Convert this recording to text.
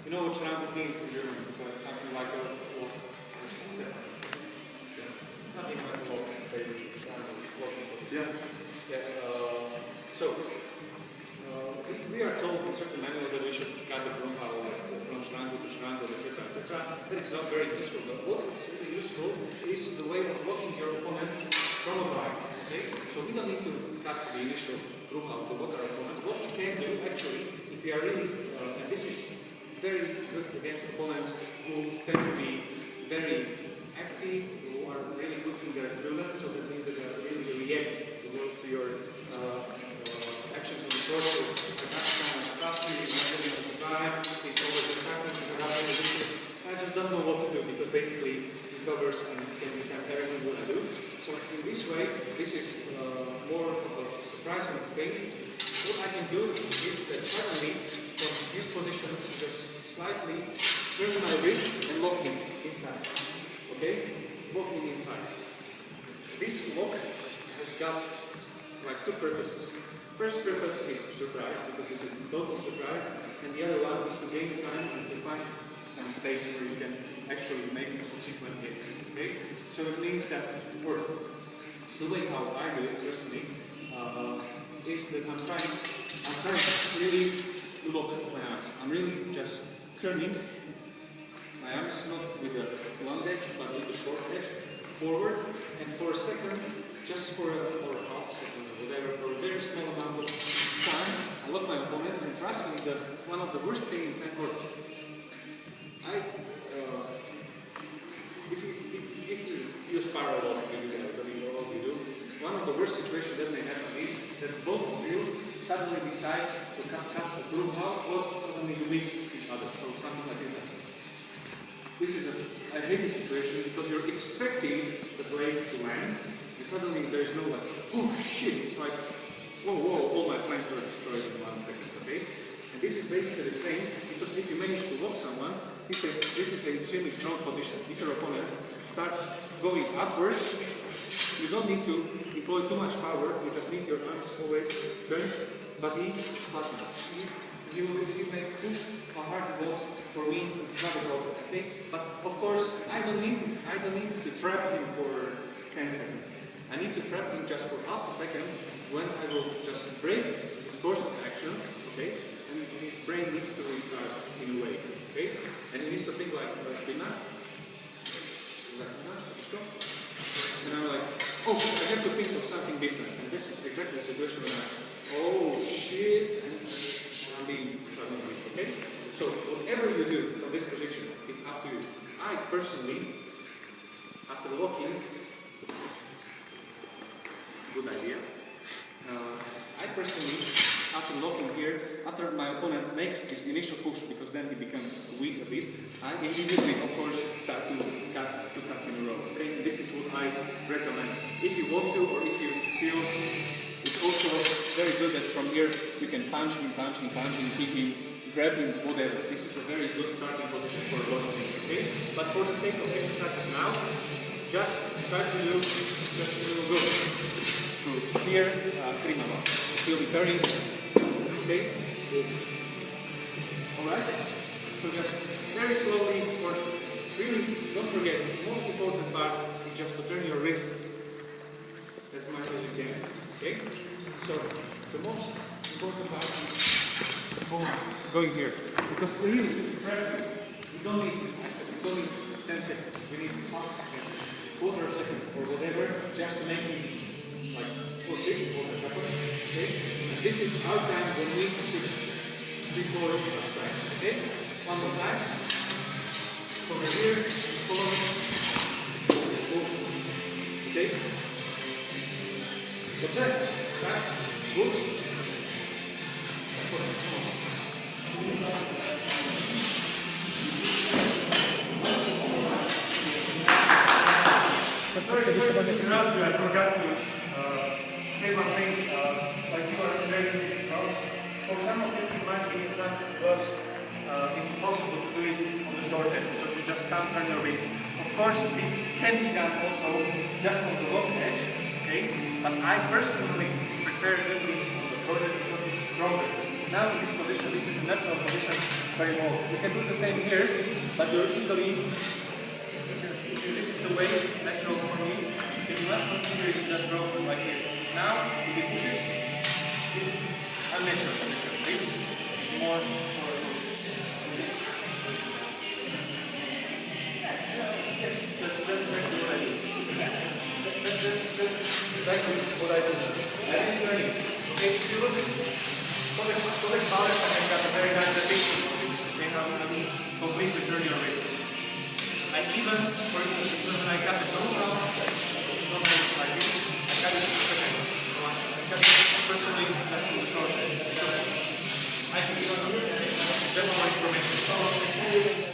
You know what triangle means in German? It's something like a lock. Something like a lock, basically. Yeah. Yes. We are told in certain manuals that we should cut the Grundhauer from triangle to triangle, etc., etc. That is not very useful. But what is really useful is the way of blocking your opponent from a line. Okay? So we don't need to cut the initial Grundhauer to block our opponent. What we can do actually, if we are really, and this is very good against opponents who tend to be very active, who are really good in their dribbling, so that means that they are really react to your actions on the court. So the maximum is fastly, the drive, it's always attacking, I just don't know what to do because basically it covers and can become everything what I do. So in this way, this is more of a surprising thing. What I can do is that suddenly from this position just slightly turn my wrist and lock him inside. Okay? Lock him inside. This lock has got like two purposes. First purpose is surprise, because it's a total surprise, and the other one is to gain time and to find some space where you can actually make a subsequent hit. Okay? So it means that, or the way how I do it personally, is that I'm trying really to lock my arms. I'm really just turning my arms, not with the long edge, but with the short edge, forward, and for a second, just for or half a second or whatever, for a very small amount of time, I lock my opponent, and trust me, one of the worst things in tennis, if you spar a lot, you do that, I mean, what you do, one of the worst situations that may happen is that both of you suddenly decide to cut a Grundhauer, or suddenly you miss each other, so something like this happens. This is a heavy situation because you're expecting the blade to land, and suddenly there's no like, oh shit, it's like, whoa, all my plans are destroyed in 1 second, okay? And this is basically the same, because if you manage to lock someone, this is an extremely strong position. If your opponent starts going upwards, you don't need to employ too much power, you just need your arms always turned, body, flush. You may push how hard it was. For me, it's not a problem, okay? But of course, I don't need to trap him for 10 seconds. I need to trap him just for half a second when I will just break his course of actions, okay? And his brain needs to restart in a way, okay? And he needs to think like, Pina? And I'm like, oh, I have to think of something different. And this is exactly the situation when oh shit, and I'm being suddenly, okay? So whatever you do from this position, it's up to you. I personally, after locking, good idea. I personally, after locking here, after my opponent makes this initial push, because then he becomes weak a bit, I immediately, of course, start to cut 2 cuts in a row. Okay? This is what I recommend. If you want to, or if you feel it's also very good that from here you can punch him, kick him, grab him, whatever. This is a very good starting position for locking. Okay? But for the sake of exercises now, just try to do just a little good. To clear Krimava. You'll be turning. Okay? Alright? So just very slowly, or really don't forget, the most important part is just to turn your wrists as much as you can. Okay? So the most important part is going here. Because really, if you grab it, you don't need 10 seconds. We need half a second, quarter of a second, or whatever, just to make it like push it, okay? And this is our time when we should before strike. Okay? One more time. So over here, follow it. Okay? What's that? Back, push. Sorry to interrupt you, I forgot to say one thing, like you are learning this course. For some of you, it might be impossible to do it on the short edge, because you just can't turn your wrist. Of course, this can be done also just on the long edge, okay? But I personally prefer doing this on the short edge because it's stronger. Now in this position, this is a natural position very bold. You can do the same here, but you're easily, you can see this is the way natural for me. You can not consider it just go like here. Now, if he pushes, this is unnatural position. This is more exactly what I do. I didn't do anything. Okay, if you look at Codex Valdez, I think got a very nice depiction of this. They have completely turning your wrist. I even, for instance, when I got the know-how, like this, I got it in a second. I got it personally, that's in the short, because I can even, that's my information.